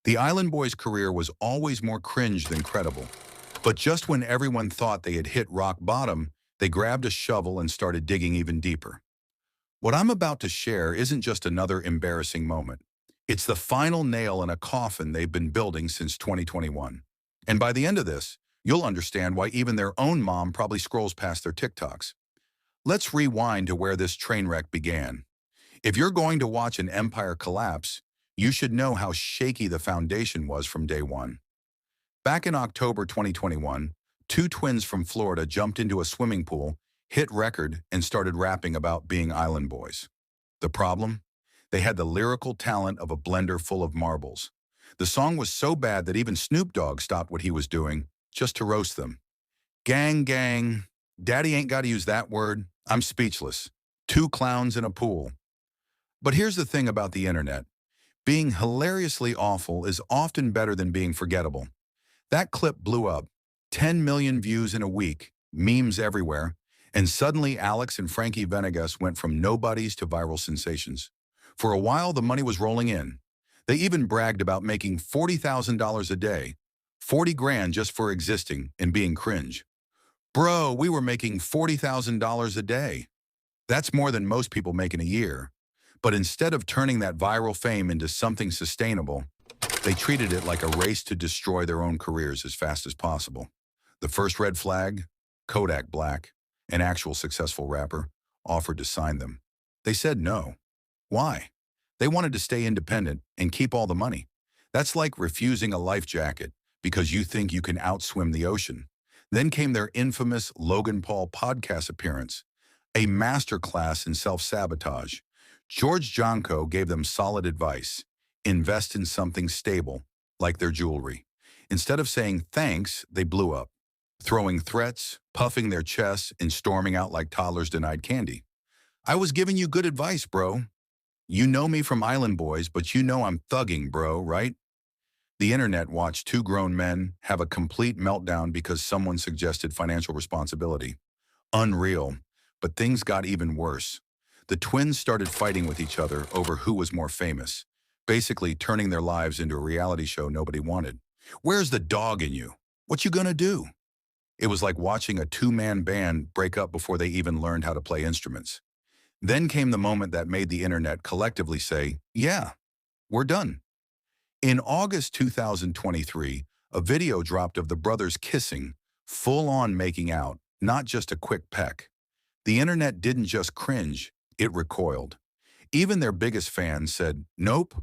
The Island Boys' career was always more cringe than credible. But just when everyone thought they had hit rock bottom, they grabbed a shovel and started digging even deeper. What I'm about to share isn't just another embarrassing moment. It's the final nail in a coffin they've been building since 2021. And by the end of this, you'll understand why even their own mom probably scrolls past their TikToks. Let's rewind to where this train wreck began. If you're going to watch an empire collapse, you should know how shaky the foundation was from day one. Back in October 2021, two twins from Florida jumped into a swimming pool, hit record, and started rapping about being island boys. The problem? They had the lyrical talent of a blender full of marbles. The song was so bad that even Snoop Dogg stopped what he was doing just to roast them. Gang, gang, daddy ain't got to use that word. I'm speechless. Two clowns in a pool. But here's the thing about the internet. Being hilariously awful is often better than being forgettable. That clip blew up, 10 million views in a week, memes everywhere, and suddenly Alex and Franky Venegas went from nobodies to viral sensations. For a while, the money was rolling in. They even bragged about making $40,000 a day, 40 grand just for existing and being cringe. Bro, we were making $40,000 a day. That's more than most people make in a year. But instead of turning that viral fame into something sustainable, they treated it like a race to destroy their own careers as fast as possible. The first red flag, Kodak Black, an actual successful rapper, offered to sign them. They said no. Why? They wanted to stay independent and keep all the money. That's like refusing a life jacket because you think you can outswim the ocean. Then came their infamous Logan Paul podcast appearance, a masterclass in self-sabotage. George Jonko gave them solid advice. Invest in something stable, like their jewelry. Instead of saying thanks, they blew up, throwing threats, puffing their chests, and storming out like toddlers denied candy. I was giving you good advice, bro. You know me from Island Boys, but you know I'm thugging, bro, right? The internet watched two grown men have a complete meltdown because someone suggested financial responsibility. Unreal, but things got even worse. The twins started fighting with each other over who was more famous, basically turning their lives into a reality show nobody wanted. Where's the dog in you? What you gonna do? It was like watching a two-man band break up before they even learned how to play instruments. Then came the moment that made the internet collectively say, yeah, we're done. In August 2023, a video dropped of the brothers kissing, full-on making out, not just a quick peck. The internet didn't just cringe, it recoiled. Even their biggest fans said, nope,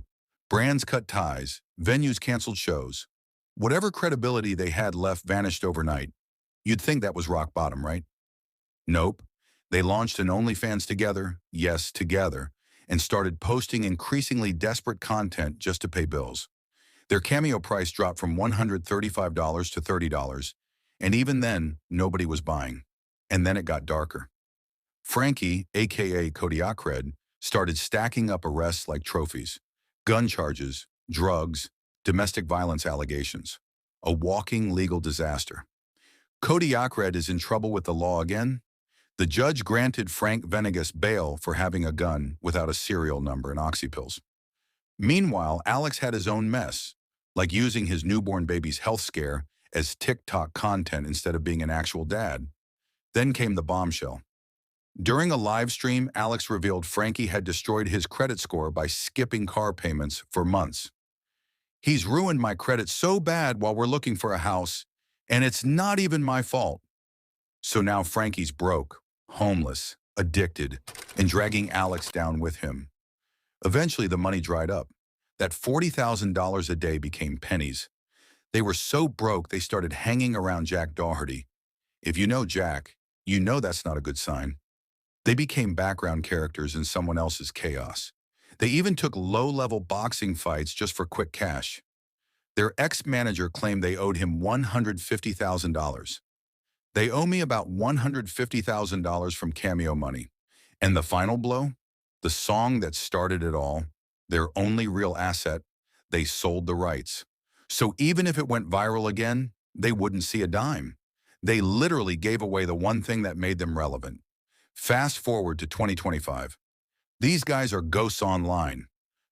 brands cut ties, venues canceled shows. Whatever credibility they had left vanished overnight. You'd think that was rock bottom, right? Nope. They launched an OnlyFans together, yes, together, and started posting increasingly desperate content just to pay bills. Their Cameo price dropped from $135 to $30, and even then, nobody was buying. And then it got darker. Franky, aka Kodiyakredd, started stacking up arrests like trophies, gun charges, drugs, domestic violence allegations. A walking legal disaster. Kodiyakredd is in trouble with the law again. The judge granted Frank Venegas bail for having a gun without a serial number and oxypills. Meanwhile, Alex had his own mess, like using his newborn baby's health scare as TikTok content instead of being an actual dad. Then came the bombshell. During a live stream, Alex revealed Franky had destroyed his credit score by skipping car payments for months. He's ruined my credit so bad while we're looking for a house, and it's not even my fault. So now Franky's broke, homeless, addicted, and dragging Alex down with him. Eventually, the money dried up. That $40,000 a day became pennies. They were so broke, they started hanging around Jack Doherty. If you know Jack, you know that's not a good sign. They became background characters in someone else's chaos. They even took low-level boxing fights just for quick cash. Their ex-manager claimed they owed him $150,000. They owe me about $150,000 from Cameo money. And the final blow? The song that started it all, their only real asset, they sold the rights. So even if it went viral again, they wouldn't see a dime. They literally gave away the one thing that made them relevant. Fast forward to 2025. These guys are ghosts online.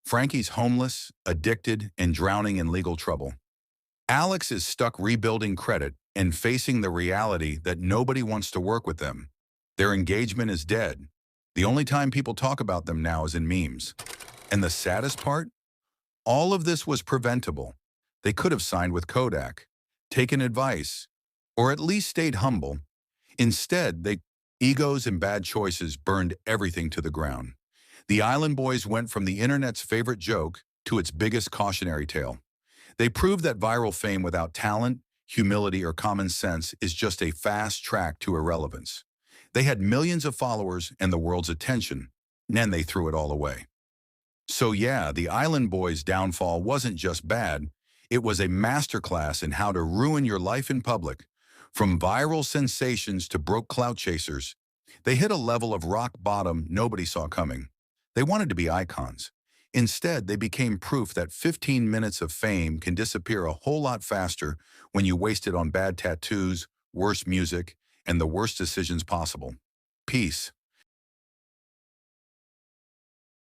Franky's homeless, addicted, and drowning in legal trouble. Alex is stuck rebuilding credit and facing the reality that nobody wants to work with them. Their engagement is dead. The only time people talk about them now is in memes. And the saddest part? All of this was preventable. They could have signed with Kodak, taken advice, or at least stayed humble. Instead, egos and bad choices burned everything to the ground. The Island Boys went from the internet's favorite joke to its biggest cautionary tale. They proved that viral fame without talent, humility, or common sense is just a fast track to irrelevance. They had millions of followers and the world's attention, and then they threw it all away. So yeah, the Island Boys' downfall wasn't just bad, it was a masterclass in how to ruin your life in public. From viral sensations to broke clout chasers, they hit a level of rock bottom nobody saw coming. They wanted to be icons. Instead, they became proof that 15 minutes of fame can disappear a whole lot faster when you waste it on bad tattoos, worse music, and the worst decisions possible. Peace.